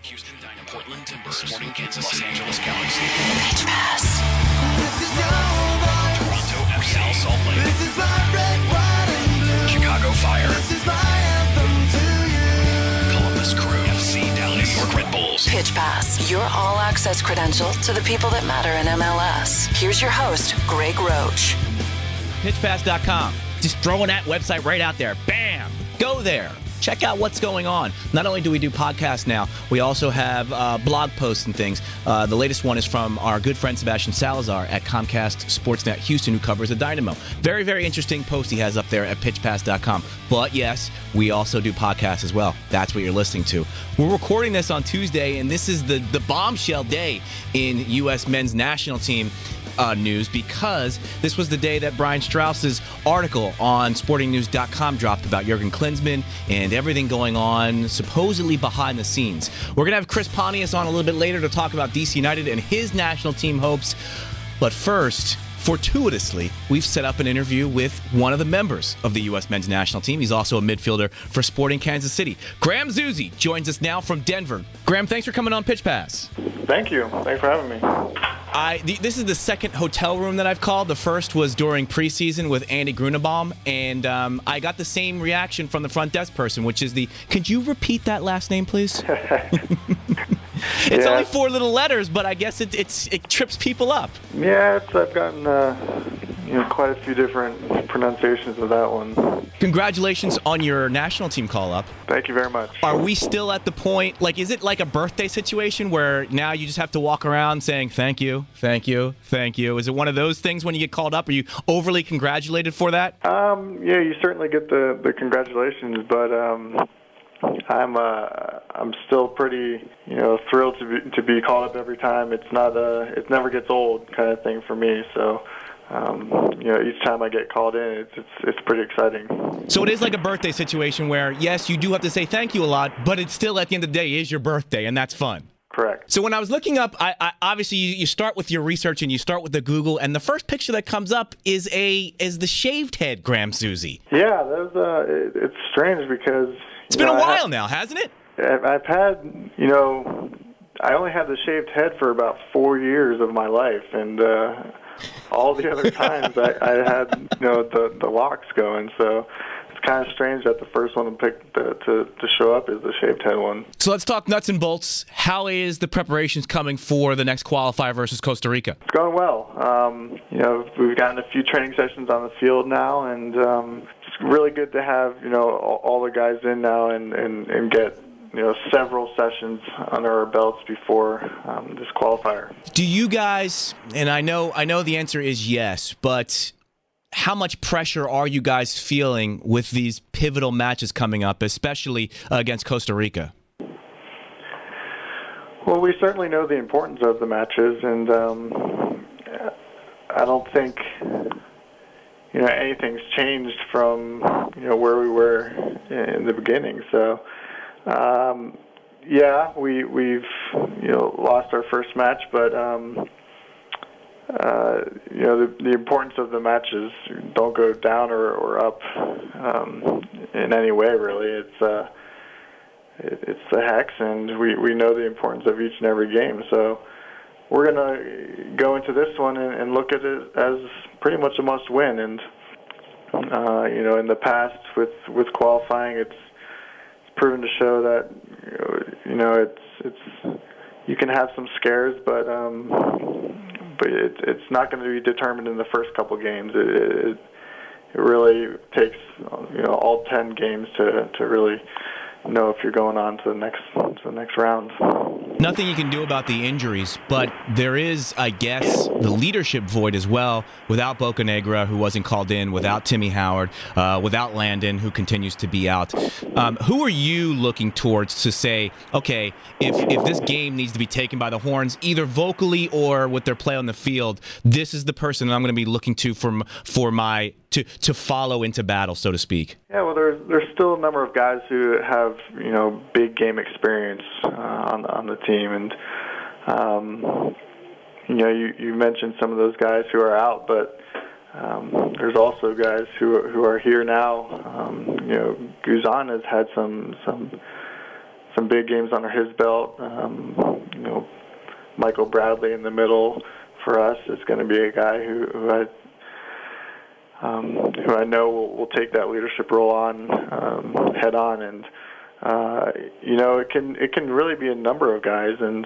Houston Dynamo, Portland Timbers, Sporting Kansas, Los Angeles Galaxy, Pitch Pass, Toronto FC, Real Salt Lake, Chicago Fire, Columbus Crew, FC Dallas, New York Red Bulls. Pitch Pass, your all-access credential to the people that matter in MLS. Here's your host, Greg Roche. Pitchpass.com. Just throwing that website right out there. Bam! Go there. Check out what's going on. Not only do we do podcasts now, we also have blog posts and things. The latest one is from our good friend Sebastian Salazar at Comcast Sportsnet Houston, who covers the Dynamo. Very, very interesting post he has up there at pitchpass.com. But yes, we also do podcasts as well. That's what you're listening to. We're recording this on Tuesday, and this is the bombshell day in U.S. men's national team news, because this was the day that Brian Strauss's article on sportingnews.com dropped about Jurgen Klinsmann and everything going on supposedly behind the scenes. We're going to have Chris Pontius on a little bit later to talk about DC United and his national team hopes. But first, fortuitously, we've set up an interview with one of the members of the U.S. men's national team. He's also a midfielder for Sporting Kansas City. Graham Zusi joins us now from Denver. Graham, thanks for coming on Pitch Pass. Thank you. Thanks for having me. This is the second hotel room that I've called. The first was during preseason with Andy Grunebaum, and I got the same reaction from the front desk person, which is could you repeat that last name, please? It's only 4 little letters, but I guess it trips people up. Yeah, I've gotten quite a few different pronunciations of that one. Congratulations on your national team call-up. Thank you very much. Are we still at the point, is it like a birthday situation where now you just have to walk around saying thank you, thank you, thank you? Is it one of those things when you get called up? Are you overly congratulated for that? Yeah, you certainly get the congratulations, but I'm still pretty thrilled to be called up every time. It never gets old kind of thing for me. So each time I get called in, it's pretty exciting. So it is like a birthday situation where yes, you do have to say thank you a lot, but it's still at the end of the day is your birthday, and that's fun. Correct. So when I was looking up, I obviously you start with your research and you start with the Google, and the first picture that comes up is the shaved head, Graham Zusi. Yeah, it's strange because it's been a while now, hasn't it? I've had, I only had the shaved head for about 4 years of my life, and all the other times I had, the locks going. So it's kind of strange that the first one to show up is the shaved head one. So let's talk nuts and bolts. How is the preparations coming for the next qualifier versus Costa Rica? It's going well. We've gotten a few training sessions on the field now, and it's really good to have all the guys in now and get several sessions under our belts before this qualifier. Do you guys, and I know the answer is yes, but how much pressure are you guys feeling with these pivotal matches coming up, especially against Costa Rica? Well, we certainly know the importance of the matches, and I don't think anything's changed from where we were in the beginning. So we've lost our first match, but the importance of the matches don't go down or up in any way, really. It's the Hex, and we know the importance of each and every game. So we're going to go into this one and look at it as pretty much a must-win. And in the past with qualifying, it's proven to show that it's you can have some scares, but it's not going to be determined in the first couple games. It really takes all 10 games to really know if you're going on to the next round. Nothing you can do about the injuries, but there is, I guess, the leadership void as well. Without Bocanegra, who wasn't called in, without Timmy Howard, without Landon, who continues to be out. Who are you looking towards to say, okay, if this game needs to be taken by the horns, either vocally or with their play on the field, this is the person I'm going to be looking to to follow into battle, so to speak? Yeah, well, there's still a number of guys who have big game experience on the team, and you mentioned some of those guys who are out, but there's also guys who are here now. Guzan has had some some big games under his belt. Michael Bradley in the middle for us is going to be a guy who I know will take that leadership role on head on, and it can really be a number of guys, and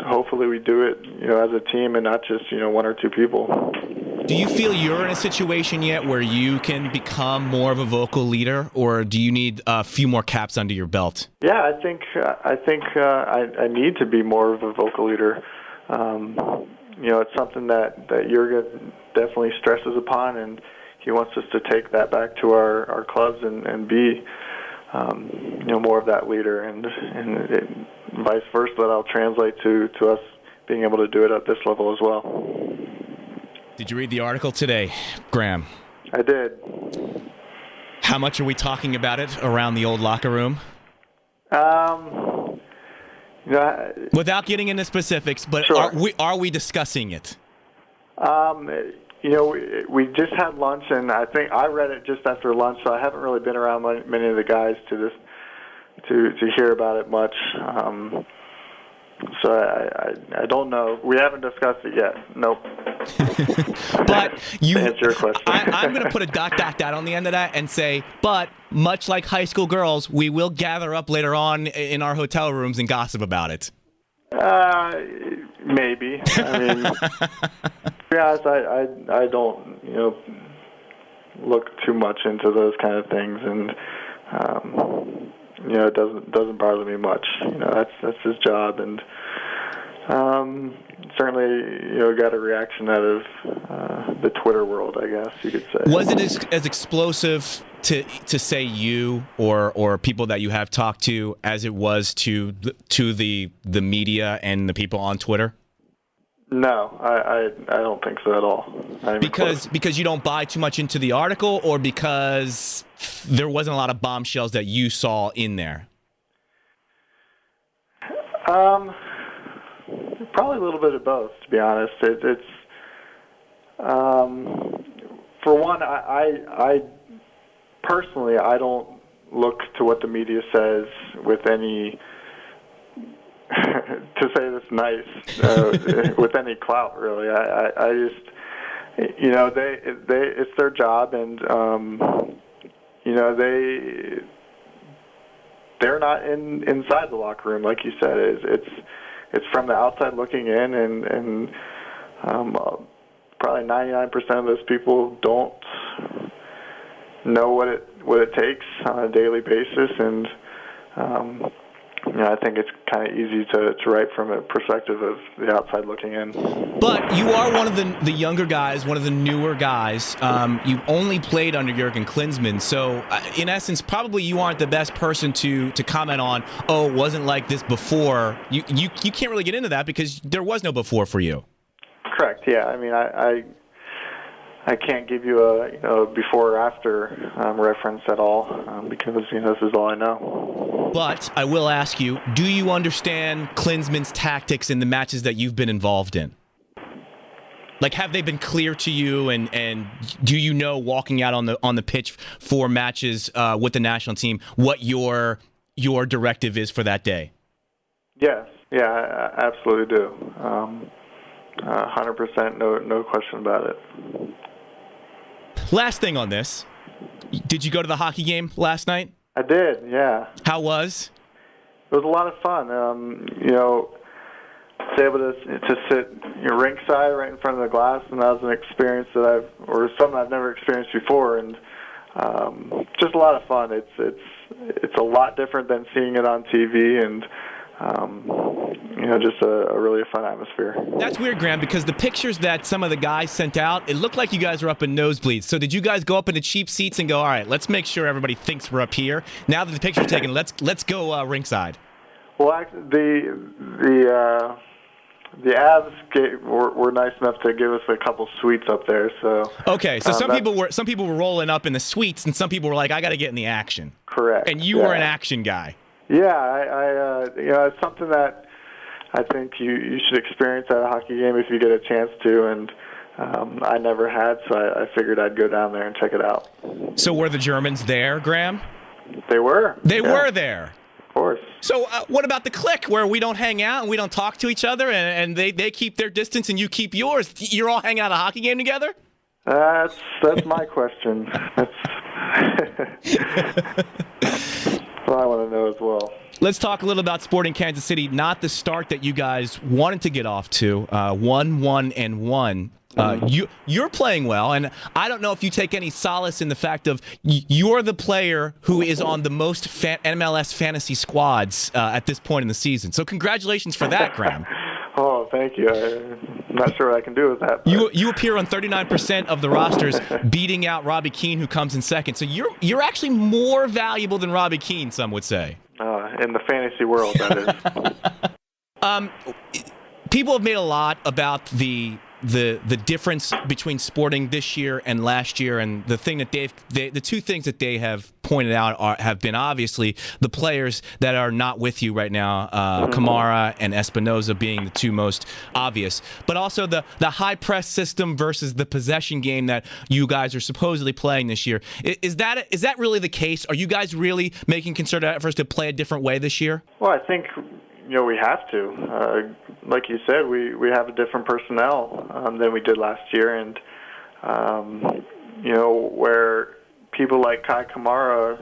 hopefully we do it as a team and not just one or two people. Do you feel you're in a situation yet where you can become more of a vocal leader, or do you need a few more caps under your belt? Yeah, I think I need to be more of a vocal leader. It's something that Jurgen definitely stresses upon, and he wants us to take that back to our clubs and be more of that leader, and vice versa. That'll translate to us being able to do it at this level as well. Did you read the article today, Graham? I did. How much are we talking about it around the old locker room? Without getting into specifics, but sure. Are we discussing it? We just had lunch, and I think I read it just after lunch, so I haven't really been around many of the guys to hear about it much. So I don't know. We haven't discussed it yet. Nope. But to answer your question. I'm going to put a ... on the end of that and say, but much like high school girls, we will gather up later on in our hotel rooms and gossip about it. Maybe. I mean, to be honest, I don't look too much into those kind of things, and it doesn't bother me much. That's his job, and certainly got a reaction out of the Twitter world, I guess you could say. Was it as explosive to say you or people that you have talked to as it was to the media and the people on Twitter? No, I don't think so at all. Because you don't buy too much into the article, or because there wasn't a lot of bombshells that you saw in there? Probably a little bit of both, to be honest. It's for one, I personally, I don't look to what the media says with any, to say this nice, with any clout, really. I just, it's their job, and they're not inside the locker room, like you said. It's from the outside looking in, and probably 99% of those people don't know what it takes on a daily basis, and I think it's kind of easy to write from a perspective of the outside looking in. But you are one of the younger guys, one of the newer guys. You've only played under Jurgen Klinsmann, so in essence, probably you aren't the best person to comment on, it wasn't like this before. You can't really get into that because there was no before for you. Correct, yeah. I mean, I can't give you a before or after reference at all because this is all I know. But I will ask you, do you understand Klinsmann's tactics in the matches that you've been involved in? Like, have they been clear to you, and do you know, walking out on the pitch for matches with the national team, what your directive is for that day? Yes, yeah, I absolutely do. 100%, no question about it. Last thing on this, did you go to the hockey game last night? I did, yeah. How was? It was a lot of fun. To be able to sit ringside right in front of the glass, and that was an experience that something I've never experienced before, and just a lot of fun. It's a lot different than seeing it on TV, and just a really fun atmosphere. That's weird, Graham, because the pictures that some of the guys sent out, it looked like you guys were up in nosebleeds. So did you guys go up into cheap seats and go, all right, let's make sure everybody thinks we're up here? Now that the picture's taken, let's go ringside. Well, actually, the Avs were nice enough to give us a couple suites up there. So okay, so some people were rolling up in the suites, and some people were like, I got to get in the action. Correct. And you were an action guy. Yeah, it's something that I think you should experience at a hockey game if you get a chance to, and I never had, so I figured I'd go down there and check it out. So were the Germans there, Graham? They were. They were there. Of course. So what about the clique where we don't hang out and we don't talk to each other and they keep their distance and you keep yours? You're all hanging out at a hockey game together? That's my question. That's what I want to know as well. Let's talk a little about Sporting Kansas City. Not the start that you guys wanted to get off to. 1-1-1. You're playing well, and I don't know if you take any solace in the fact of you're the player who is on the most MLS fantasy squads at this point in the season. So congratulations for that, Graham. Oh, thank you. I'm not sure what I can do with that. You appear on 39% of the rosters, beating out Robbie Keane, who comes in second. So you're actually more valuable than Robbie Keane, some would say. In the fantasy world, that is. People have made a lot about the difference between Sporting this year and last year, and the thing that the two things that they have pointed out have been obviously the players that are not with you right now, Kamara and Espinoza being the two most obvious, but also the high press system versus the possession game that you guys are supposedly playing this year. Is that really the case? Are you guys really making concerted efforts to play a different way this year? Well, I think we have to. Like you said, we have a different personnel than we did last year, and where people like Kai Kamara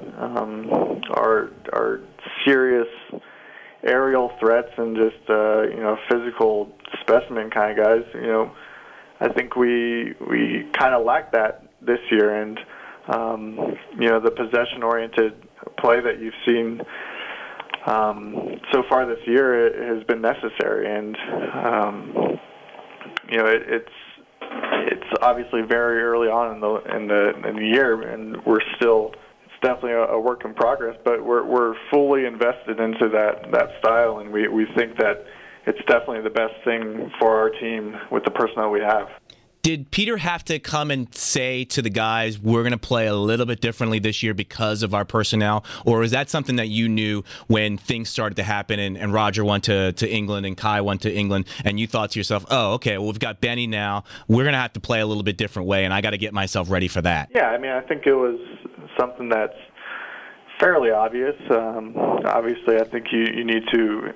are serious aerial threats and just physical specimen kind of guys. I think we kind of lack that this year, and the possession-oriented play that you've seen so far this year, it has been necessary, and it's obviously very early on in the year, and it's definitely a work in progress. But we're fully invested into that style, and we think that it's definitely the best thing for our team with the personnel we have. Did Peter have to come and say to the guys, we're going to play a little bit differently this year because of our personnel? Or is that something that you knew when things started to happen and Roger went to England and Kai went to England, and you thought to yourself, oh, okay, well, we've got Benny now. We're going to have to play a little bit different way, and I got to get myself ready for that? Yeah, I think it was something that's fairly obvious. Obviously, I think you need to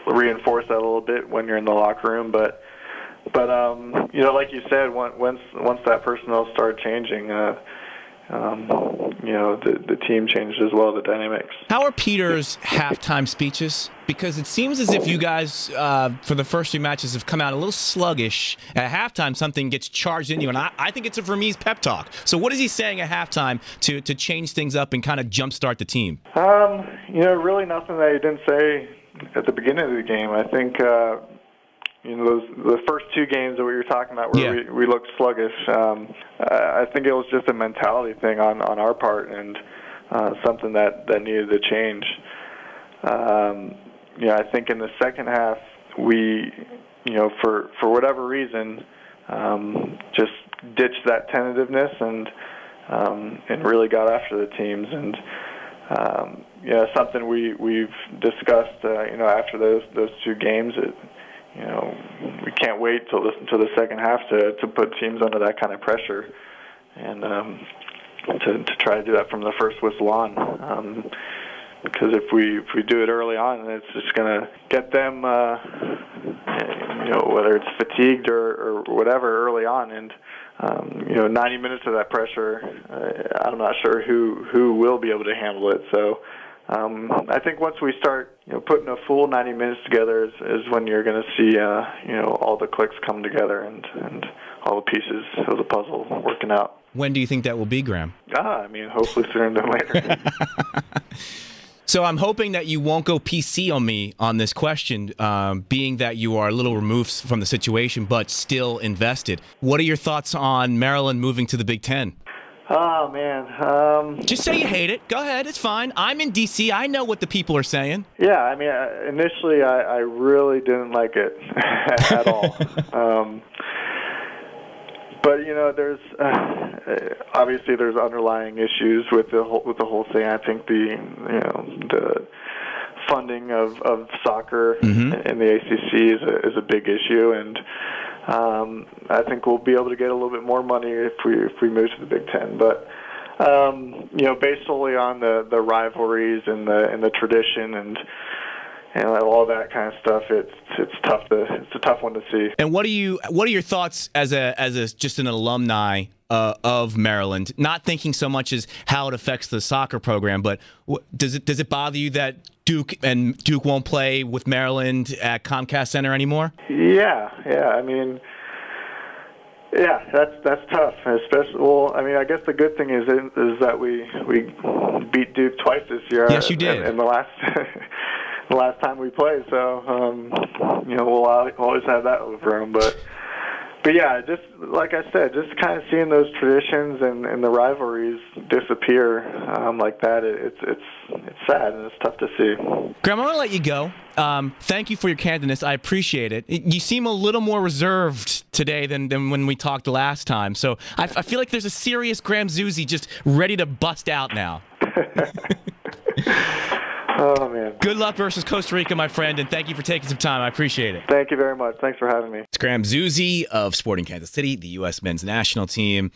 reinforce that a little bit when you're in the locker room, but like you said, once that personnel started changing, the team changed as well, the dynamics. How are Peter's halftime speeches? Because it seems as if you guys, for the first few matches, have come out a little sluggish. At halftime, something gets charged in you, and I think it's a Vermees pep talk. So what is he saying at halftime to change things up and kind of jumpstart the team? Really nothing that he didn't say at the beginning of the game. I think the first two games that we were talking about where we looked sluggish, I think it was just a mentality thing on our part, and something that needed to change. I think in the second half we, for whatever reason, just ditched that tentativeness and really got after the teams, and something we've discussed after those two games. We can't wait till the second half to put teams under that kind of pressure, and to try to do that from the first whistle on. Because if we do it early on, it's just going to get them, whether it's fatigued or whatever early on, and 90 minutes of that pressure, I'm not sure who will be able to handle it. So. I think once we start, putting a full 90 minutes together is when you're going to see, all the clicks come together and all the pieces of the puzzle working out. When do you think that will be, Graham? Hopefully sooner than later. So I'm hoping that you won't go PC on me on this question, being that you are a little removed from the situation but still invested. What are your thoughts on Maryland moving to the Big Ten? Oh, man. Just say you hate it. Go ahead. It's fine. I'm in D.C. I know what the people are saying. Yeah, initially I really didn't like it at all. But there's obviously there's underlying issues with the whole thing. I think the funding of soccer in the ACC is a big issue, and I think we'll be able to get a little bit more money if we move to the Big Ten. But Based solely on the rivalries and the tradition and all that kind of stuff, it's tough. It's a tough one to see. And what are your thoughts as a just an alumni of Maryland? Not thinking so much as how it affects the soccer program, but does it bother you that Duke won't play with Maryland at Comcast Center anymore? Yeah. I mean, yeah, that's tough. Especially, I guess the good thing is that we beat Duke twice this year. Yes, you did. In the last the last time we played, so we'll always have that over them. But yeah, just like I said, just kind of seeing those traditions and the rivalries disappear like that, it's sad and it's tough to see. Graham, I'm going to let you go. Thank you for your candidness. I appreciate it. You seem a little more reserved today than when we talked last time. So I feel like there's a serious Graham Zusi just ready to bust out now. Oh, man. Good luck versus Costa Rica, my friend, and thank you for taking some time. I appreciate it. Thank you very much. Thanks for having me. It's Graham Zusi of Sporting Kansas City, the U.S. men's national team.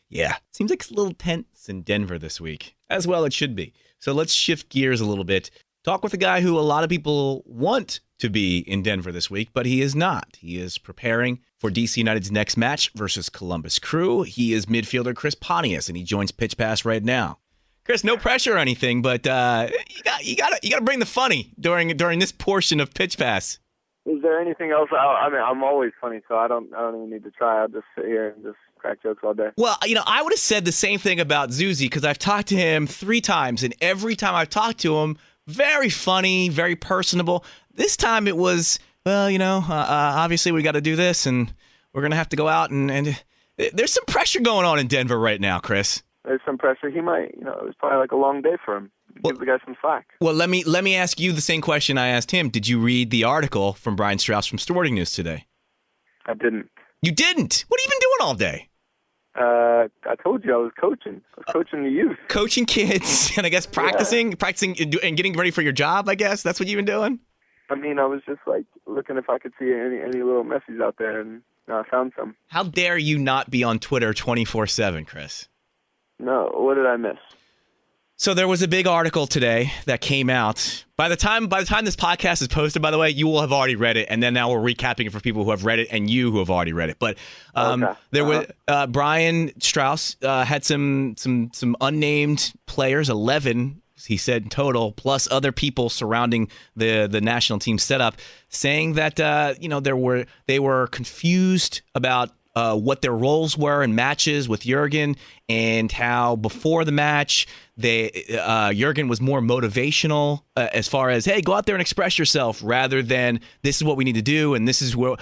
Yeah, seems like it's a little tense in Denver this week. As well it should be. So let's shift gears a little bit. Talk with a guy who a lot of people want to be in Denver this week, but he is not. He is preparing for DC United's next match versus Columbus Crew. He is midfielder Chris Pontius, and he joins Pitch Pass right now. Chris, no pressure or anything, but you got to bring the funny during this portion of Pitch Pass. Is there anything else? I mean, I'm always funny, so I don't even need to try. I'll just sit here and just crack jokes all day. Well, I would have said the same thing about Zusi because I've talked to him 3 times, and every time I've talked to him, very funny, very personable. This time it was, obviously we got to do this, and we're going to have to go out, and there's some pressure going on in Denver right now, Chris. There's some pressure. He might, it was probably like a long day for him. Give the guy some slack. Well, let me ask you the same question I asked him. Did you read the article from Brian Strauss from Sporting News today? I didn't. You didn't? What have you been doing all day? I told you I was coaching. I was coaching the youth. Coaching kids, and I guess practicing and getting ready for your job, I guess? That's what you've been doing? I mean, I was just like looking if I could see any little messages out there, and I found some. How dare you not be on Twitter 24/7, Chris? No, what did I miss? So there was a big article today that came out. By the time this podcast is posted, by the way, you will have already read it, and then now we're recapping it for people who have read it and you who have already read it. But there was Brian Strauss had some unnamed players, 11, he said in total, plus other people surrounding the national team setup, saying that they were confused about what their roles were in matches with Jurgen, and how before the match Jurgen was more motivational as far as, hey, go out there and express yourself, rather than this is what we need to do, and this is where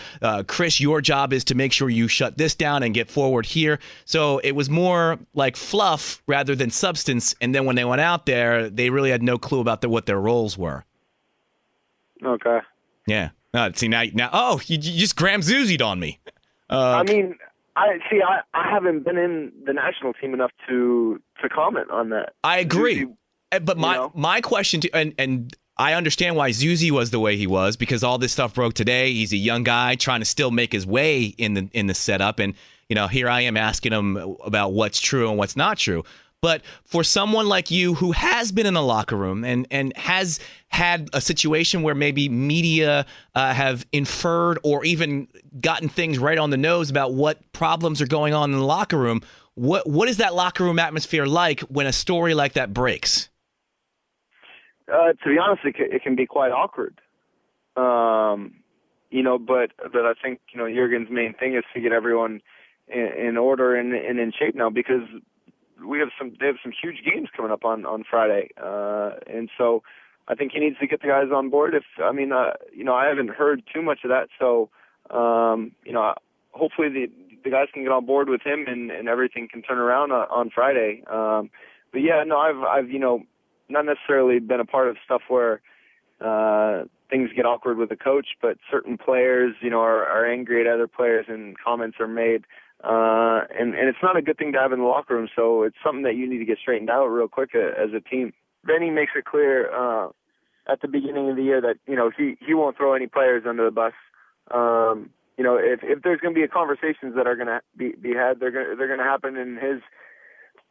Chris, your job is to make sure you shut this down and get forward here. So it was more like fluff rather than substance, and then when they went out there, they really had no clue about what their roles were. Okay. Yeah. See now, you just Graham Zusi'd on me. I mean, I haven't been in the national team enough to comment on that. I agree. But my question and I understand why Zusi was the way he was, because all this stuff broke today. He's a young guy trying to still make his way in the setup, and here I am asking him about what's true and what's not true. But for someone like you who has been in the locker room and has had a situation where maybe media have inferred or even gotten things right on the nose about what problems are going on in the locker room, what is that locker room atmosphere like when a story like that breaks? To be honest, it can be quite awkward. But I think Jurgen's main thing is to get everyone in order and in shape now, because they have some huge games coming up on Friday, and so I think he needs to get the guys on board. I haven't heard too much of that, so hopefully the guys can get on board with him and everything can turn around on Friday. But yeah, no, I've not necessarily been a part of stuff where things get awkward with the coach, but certain players are angry at other players and comments are made. And it's not a good thing to have in the locker room, so it's something that you need to get straightened out real quick as a team. Benny makes it clear at the beginning of the year that he won't throw any players under the bus. If there's going to be conversations that are going to be had, they're going to happen in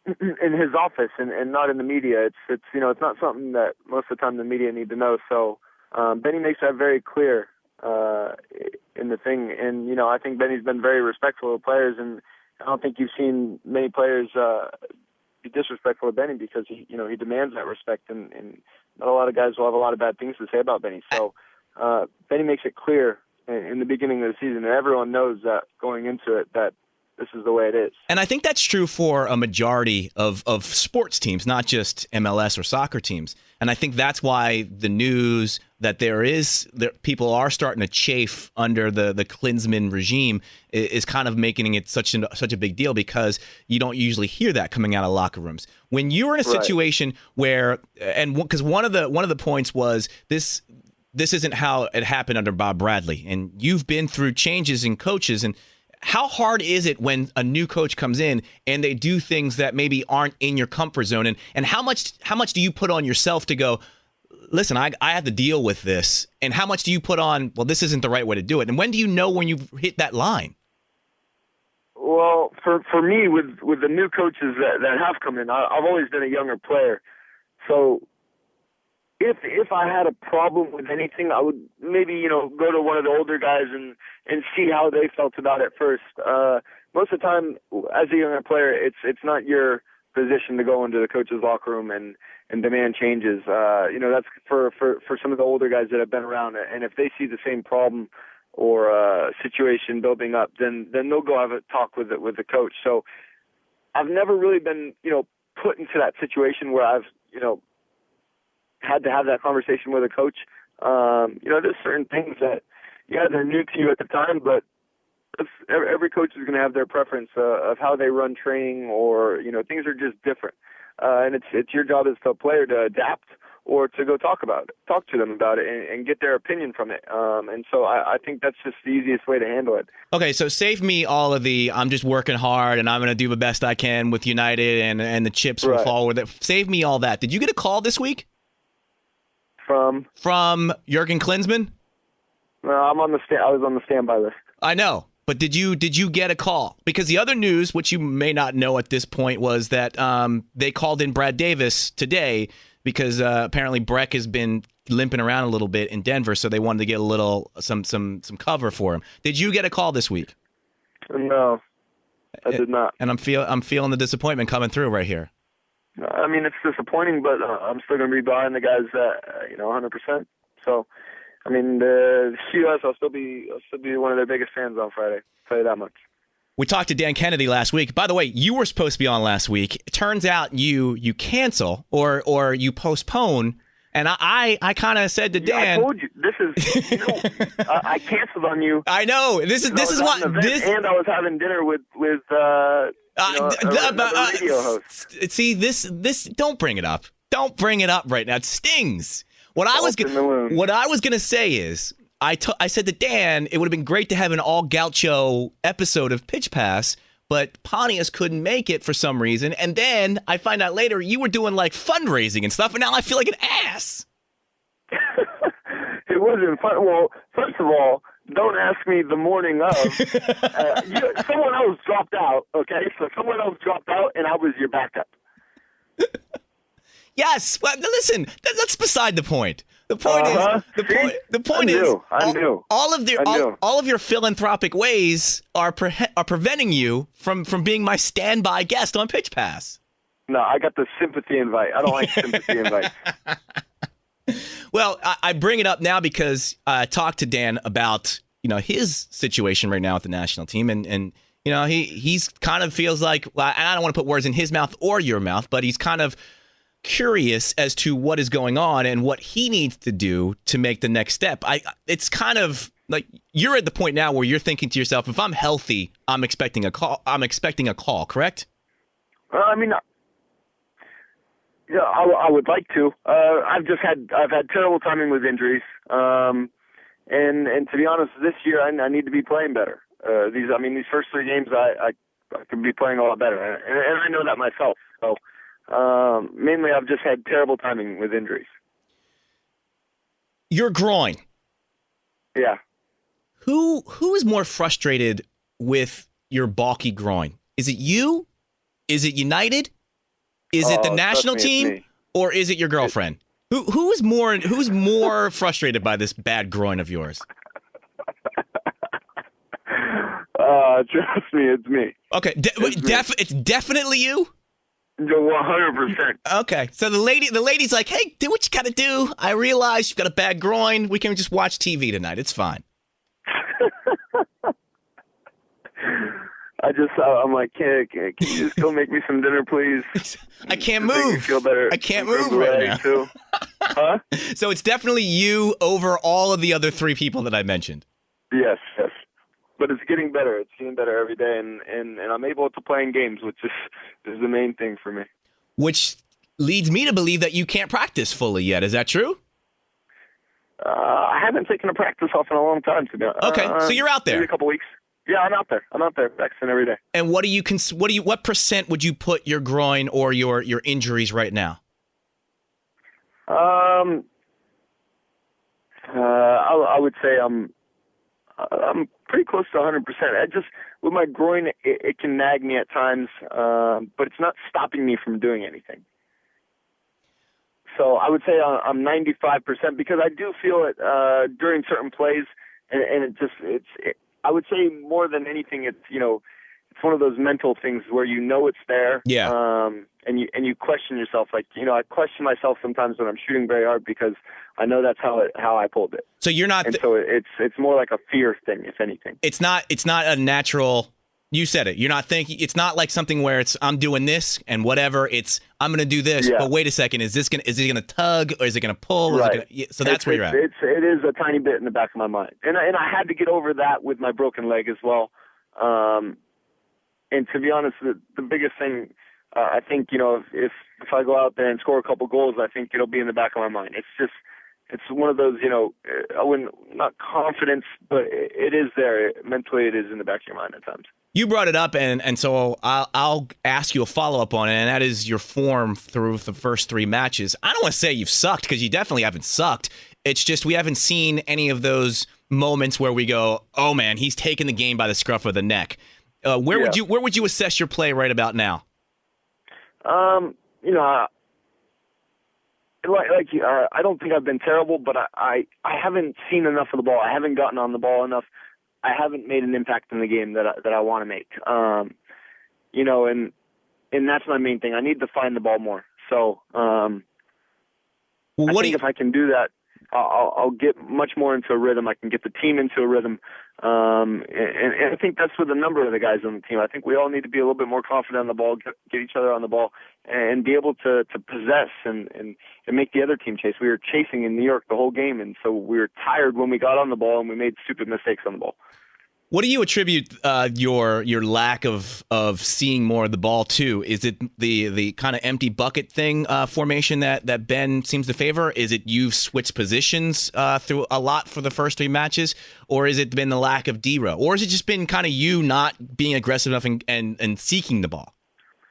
in his office and not in the media. It's it's not something that most of the time the media need to know. So Benny makes that very clear in the thing. And I think Benny's been very respectful of players, and I don't think you've seen many players be disrespectful of Benny because he demands that respect, and not a lot of guys will have a lot of bad things to say about Benny. So Benny makes it clear in the beginning of the season, and everyone knows that going into it that this is the way it is. And I think that's true for a majority of sports teams, not just MLS or soccer teams. And I think that's why the news that people are starting to chafe under the Klinsmann regime is kind of making it such a big deal, because you don't usually hear that coming out of locker rooms. When you're in a situation where, and because one of the points was this isn't how it happened under Bob Bradley, and you've been through changes in coaches, and how hard is it when a new coach comes in and they do things that maybe aren't in your comfort zone? And how much do you put on yourself to go, listen, I have to deal with this? And how much do you put on, well, this isn't the right way to do it? And when do you know when you've hit that line? Well, for me, with the new coaches that have come in, I've always been a younger player. So if I had a problem with anything, I would maybe, go to one of the older guys and see how they felt about it first. Most of the time, as a younger player, it's not your position to go into the coach's locker room and demand changes. That's for some of the older guys that have been around. And if they see the same problem or situation building up, then they'll go have a talk with the coach. So I've never really been, put into that situation where I've, had to have that conversation with a coach. There's certain things that, they're new to you at the time, but every coach is going to have their preference of how they run training, or, things are just different. And it's your job as a player to adapt or to go talk to them about it and get their opinion from it. And so I think that's just the easiest way to handle it. Okay, so save me all of the I'm just working hard and I'm going to do the best I can with United and the chips will fall with it. Save me all that. Did you get a call this week? From Jurgen Klinsmann? No, I was on the standby list. I know, but did you get a call? Because the other news, which you may not know at this point, was that they called in Brad Davis today because apparently Breck has been limping around a little bit in Denver, so they wanted to get some cover for him. Did you get a call this week? No, I did not. And I'm feeling the disappointment coming through right here. I mean, it's disappointing, but I'm still going to be behind the guys that 100%. So, I mean, the U.S. I'll still be one of their biggest fans on Friday. I'll tell you that much. We talked to Dan Kennedy last week. By the way, you were supposed to be on last week. It turns out you cancel or you postpone. And I kind of said to Dan, I told you this is. I canceled on you. I know this is what this. And I was having dinner with a radio host. See this. Don't bring it up. Don't bring it up right now. It stings. What I was gonna say is I said to Dan, it would have been great to have an all Gaucho episode of Pitch Pass, but Pontius couldn't make it for some reason. And then I find out later you were doing like fundraising and stuff, and now I feel like an ass. It wasn't fun. Well, first of all, don't ask me the morning of. Someone else dropped out, okay? So someone else dropped out, and I was your backup. Yes, but listen, that's beside the point. The point is all of your philanthropic ways are preventing you from being my standby guest on Pitch Pass. No, I got the sympathy invite. I don't like sympathy invites. Well, I bring it up now because I talked to Dan about his situation right now with the national team, and he's kind of feels like, and I don't want to put words in his mouth or your mouth, but he's kind of curious as to what is going on and what he needs to do to make the next step. It's kind of like you're at the point now where you're thinking to yourself, if I'm healthy, I'm expecting a call, correct? I mean, yeah, I would like to. I've had terrible timing with injuries, and to be honest, this year I need to be playing better. These first 3 games I could be playing a lot better, and I know that myself. So. Mainly, I've just had terrible timing with injuries. Your groin. Yeah. Who is more frustrated with your balky groin? Is it you? Is it United? Is it the national trust me, team it's me. or is it your girlfriend? Who's more frustrated by this bad groin of yours? Trust me, it's me. Okay, it's definitely you? 100%. Okay, so the lady's like, hey, do what you gotta do. I realize you've got a bad groin. We can just watch TV tonight. It's fine. I'm like, can you just go make me some dinner, please? I can't Just make me move. feel better. I can't move right now. Too. Huh? So it's definitely you over all of the other three people that I mentioned. Yes. But it's getting better. It's getting better every day, and I'm able to play in games, which is the main thing for me. Which leads me to believe that you can't practice fully yet. Is that true? I haven't taken a practice off in a long time, to be honest. Okay, so you're out there. Maybe a couple weeks. Yeah, I'm out there practicing every day. And what percent would you put your groin or your injuries right now? I would say I'm pretty close to 100%. With my groin, it can nag me at times, but it's not stopping me from doing anything. So I would say I'm 95% because I do feel it during certain plays, and I would say more than anything, it's one of those mental things where it's there. Yeah. And you question yourself. Like, I question myself sometimes when I'm shooting very hard because I know that's how I pulled it. So you're not. So it's more like a fear thing, if anything. It's not a natural. You said it. You're not thinking. It's not like something where I'm doing this and whatever. It's I'm going to do this. Yeah. But wait a second. Is it going to tug or is it going to pull? Right. So that's where you're at. It is a tiny bit in the back of my mind, and I had to get over that with my broken leg as well. And to be honest, the biggest thing, I think, if I go out there and score a couple goals, I think it'll be in the back of my mind. It's one of those, I wouldn't, not confidence, but it is there. Mentally, it is in the back of your mind at times. You brought it up, and so I'll ask you a follow-up on it, and that is your form through the first three matches. I don't want to say you've sucked, because you definitely haven't sucked. It's just we haven't seen any of those moments where we go, oh, man, he's taking the game by the scruff of the neck. Where would you assess your play right about now? I don't think I've been terrible, but I haven't seen enough of the ball. I haven't gotten on the ball enough. I haven't made an impact in the game that I want to make. And that's my main thing. I need to find the ball more. So I think if I can do that, I'll get much more into a rhythm. I can get the team into a rhythm. And I think that's with a number of the guys on the team. I think we all need to be a little bit more confident on the ball, get each other on the ball, and be able to possess and make the other team chase. We were chasing in New York the whole game, and so we were tired when we got on the ball, and we made stupid mistakes on the ball. What do you attribute your lack of seeing more of the ball to? Is it the kind of empty bucket thing formation that Ben seems to favor? Is it you've switched positions through a lot for the first three matches? Or has it been the lack of D-Row? Or has it just been kind of you not being aggressive enough and seeking the ball?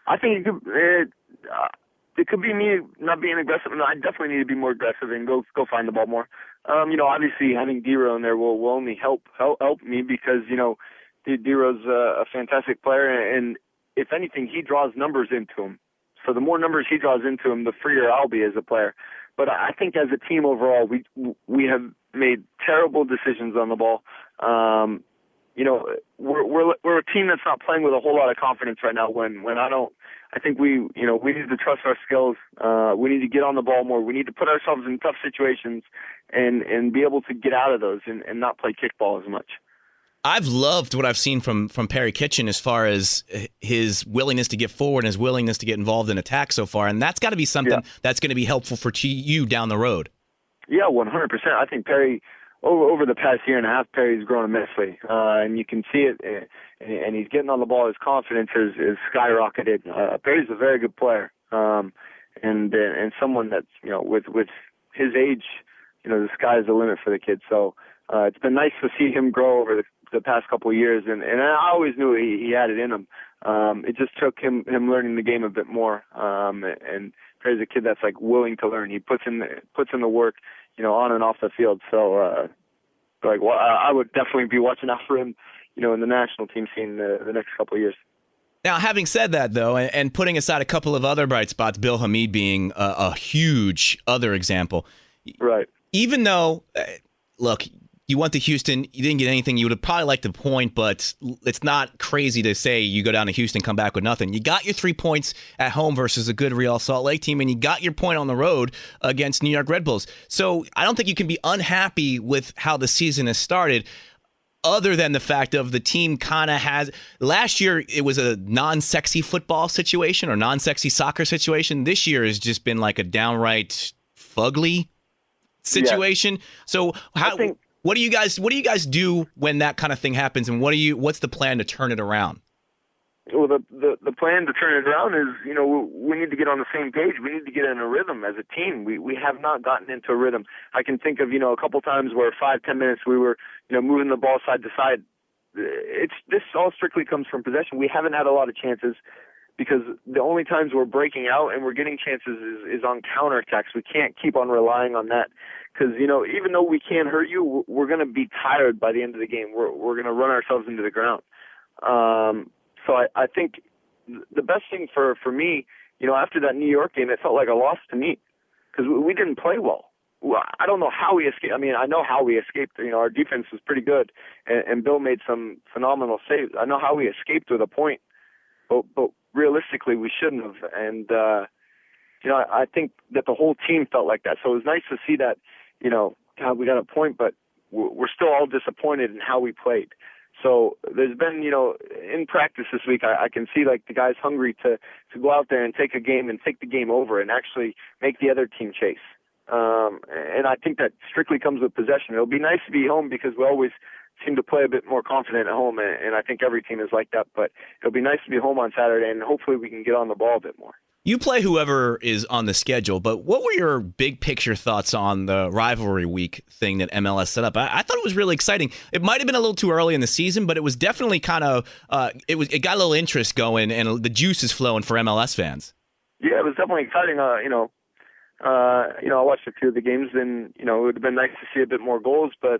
I think it could be me not being aggressive. No, I definitely need to be more aggressive and go find the ball more. Obviously having D-Row in there will only help me because, D-Row's a fantastic player, and if anything, he draws numbers into him. So the more numbers he draws into him, the freer I'll be as a player. But I think as a team overall, we have made terrible decisions on the ball. We're a team that's not playing with a whole lot of confidence right now. I think we need to trust our skills. We need to get on the ball more. We need to put ourselves in tough situations and be able to get out of those and not play kickball as much. I've loved what I've seen from Perry Kitchen as far as his willingness to get forward and his willingness to get involved in attack so far, and that's got to be something that's going to be helpful for you down the road. Yeah, 100%. I think Perry, over the past year and a half, Perry's grown immensely, and you can see it, and he's getting on the ball. His confidence is skyrocketed. Perry's a very good player, and someone that's, with his age, the sky's the limit for the kid. So it's been nice to see him grow over the past couple of years, and I always knew he had it in him. It just took him learning the game a bit more, and Perry's a kid that's willing to learn. He puts in the work, on and off the field. So I would definitely be watching out for him, in the national team scene the next couple of years. Now, having said that, though, and putting aside a couple of other bright spots, Bill Hamid being a huge other example. Right. Even though, look, you went to Houston, you didn't get anything. You would have probably liked the point, but it's not crazy to say you go down to Houston, come back with nothing. You got your 3 points at home versus a good Real Salt Lake team, and you got your point on the road against New York Red Bulls. So I don't think you can be unhappy with how the season has started, other than the fact of the team kind of has – last year it was a non-sexy football situation or non-sexy soccer situation. This year has just been like a downright fugly situation. Yeah. So what do you guys do when that kind of thing happens, and what's the plan to turn it around? Well, the plan to turn it around is, we need to get on the same page. We need to get in a rhythm as a team. We have not gotten into a rhythm. I can think of, a couple times where 5-10 minutes we were, moving the ball side to side. This all strictly comes from possession. We haven't had a lot of chances because the only times we're breaking out and we're getting chances is on counterattacks. We can't keep on relying on that because, even though we can hurt you, we're going to be tired by the end of the game. We're going to run ourselves into the ground. So I think the best thing for me, after that New York game, it felt like a loss to me because we didn't play well. I don't know how we escaped. I mean, I know how we escaped. Our defense was pretty good, and Bill made some phenomenal saves. I know how we escaped with a point, but realistically, we shouldn't have. And, I think that the whole team felt like that. So it was nice to see that, God, we got a point, but we're still all disappointed in how we played. So there's been, in practice this week, I can see like the guys hungry to go out there and take a game and take the game over and actually make the other team chase. And I think that strictly comes with possession. It'll be nice to be home because we always seem to play a bit more confident at home, and I think every team is like that. But it'll be nice to be home on Saturday, and hopefully we can get on the ball a bit more. You play whoever is on the schedule, but what were your big picture thoughts on the rivalry week thing that MLS set up? I thought it was really exciting. It might have been a little too early in the season, but it was definitely kind of it got a little interest going, and the juice is flowing for MLS fans. Yeah, it was definitely exciting. I watched a few of the games, and it would have been nice to see a bit more goals, but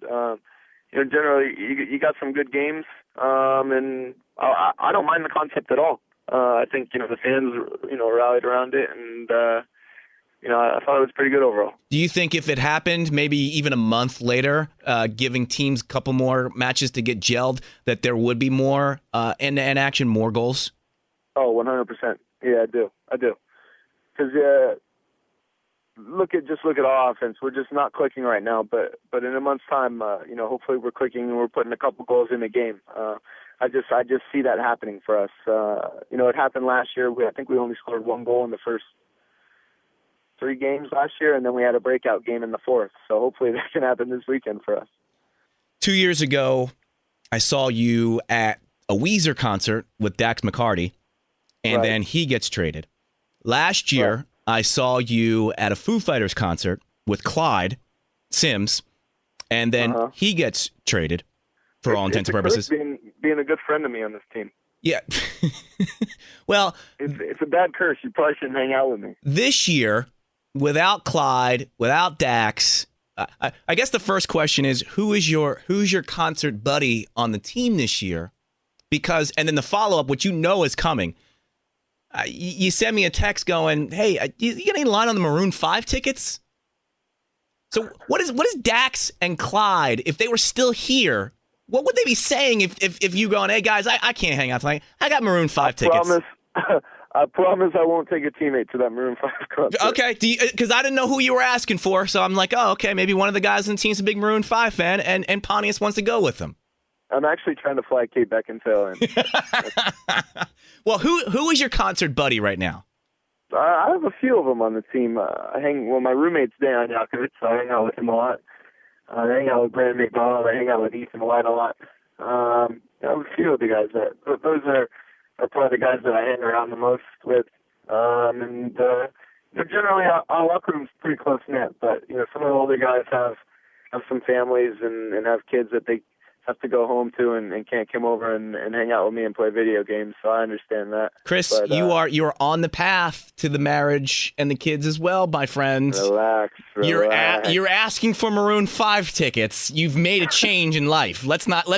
generally you got some good games, and I don't mind the concept at all. I think, the fans, rallied around it, and, I thought it was pretty good overall. Do you think if it happened, maybe even a month later, giving teams a couple more matches to get gelled, that there would be more end-to-end action, more goals? Oh, 100%. Yeah, I do. Because, look at our offense. We're just not clicking right now, but in a month's time, hopefully we're clicking and we're putting a couple goals in the game. I just see that happening for us. It happened last year. I think we only scored 1 goal in the first 3 games last year, and then we had a breakout game in the 4th. So hopefully that can happen this weekend for us. 2 years ago, I saw you at a Weezer concert with Dax McCarty, and then he gets traded. Last year, I saw you at a Foo Fighters concert with Clyde Sims, and then he gets traded for all intents and purposes. Being a good friend of me on this team. Yeah. Well, it's a bad curse. You probably shouldn't hang out with me. This year, without Clyde, without Dax, I guess the first question is who's your concert buddy on the team this year? Because, and then the follow up, which is coming. You sent me a text going, "Hey, you got any line on the Maroon 5 tickets?" So what is Dax and Clyde, if they were still here? What would they be saying if you going, "Hey guys, I can't hang out tonight. I got Maroon 5 tickets." I promise I won't take a teammate to that Maroon 5 concert. Okay, because I didn't know who you were asking for, so I'm like, oh, okay, maybe one of the guys on the team's a big Maroon 5 fan, and Pontius wants to go with them. I'm actually trying to fly Kate Beckinsale in. Well, who is your concert buddy right now? I have a few of them on the team. My roommate's Dan Yakovitz, so I hang out with him a lot. I hang out with Brandon McDonald. I hang out with Ethan White a lot. I have a few of the guys those are probably the guys that I hang around the most with. Generally our locker room's pretty close knit, but some of the older guys have some families and have kids that they have to go home to and can't come over and hang out with me and play video games, so I understand that. Chris, but, you are on the path to the marriage and the kids as well, my friend. Relax. You're asking for Maroon 5 tickets. You've made a change in life. Let's not. So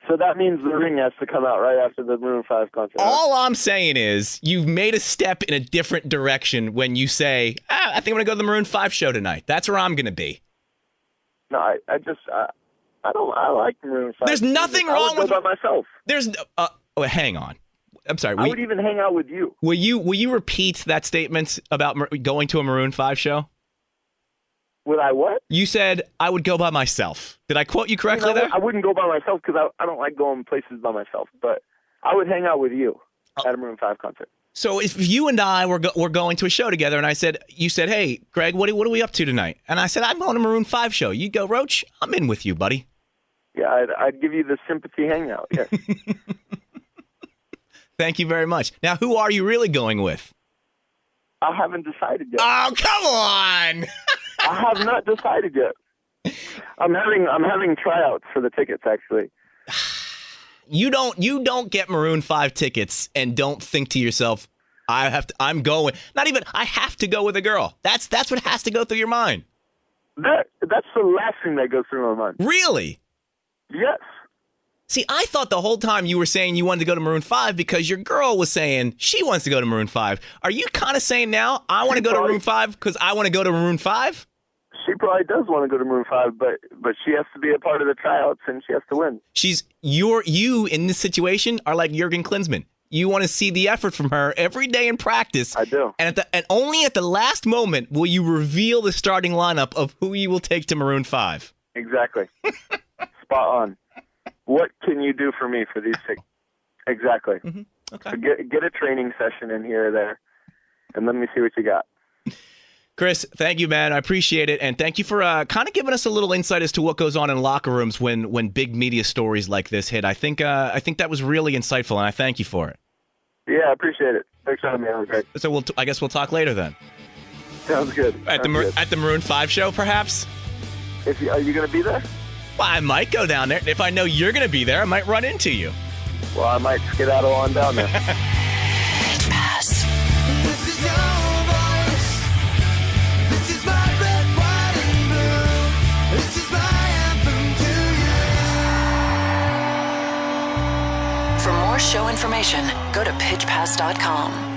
So that means the ring has to come out right after the Maroon 5 concert. All I'm saying is you've made a step in a different direction when you say, I think I'm going to go to the Maroon 5 show tonight. That's where I'm going to be. No, I like Maroon 5. There's nothing wrong with by myself. There's hang on. I'm sorry. I would even hang out with you. Will you repeat that statement about going to a Maroon 5 show? Would I what? You said I would go by myself. Did I quote you correctly there? I wouldn't go by myself because I don't like going places by myself. But I would hang out with you at a Maroon 5 concert. So if you and I were going to a show together, and you said, hey, Greg, what are we up to tonight? And I said, I'm going to a Maroon 5 show. You go, Roche, I'm in with you, buddy. Yeah, I'd give you the sympathy hangout. Yes. Thank you very much. Now, who are you really going with? I haven't decided yet. Oh, come on! I have not decided yet. I'm having tryouts for the tickets, actually. You don't get Maroon 5 tickets and don't think to yourself, I'm going. Not even I have to go with a girl. That's what has to go through your mind. That's the last thing that goes through my mind. Really? Yes. See, I thought the whole time you were saying you wanted to go to Maroon 5 because your girl was saying she wants to go to Maroon 5. Are you kind of saying now, I want to go to Maroon 5 because I want to go to Maroon 5? She probably does want to go to Maroon 5, but she has to be a part of the tryouts and she has to win. You in this situation are like Jurgen Klinsmann. You want to see the effort from her every day in practice. I do. And only at the last moment will you reveal the starting lineup of who you will take to Maroon 5. Exactly. Spot on. What can you do for me for these tickets? Exactly. Mm-hmm. Okay. So get a training session in here or there, and let me see what you got. Chris, thank you, man. I appreciate it. And thank you for kind of giving us a little insight as to what goes on in locker rooms when big media stories like this hit. I think that was really insightful, and I thank you for it. Yeah, I appreciate it. Thanks for having me on, Greg. So I guess we'll talk later then. Sounds good. At the Maroon 5 show, perhaps? Are you going to be there? Well, I might go down there. If I know you're going to be there, I might run into you. Well, I might skedaddle on down there. Pitch Pass. This is your voice. This is my red, white, and blue. This is my anthem to you. For more show information, go to pitchpass.com.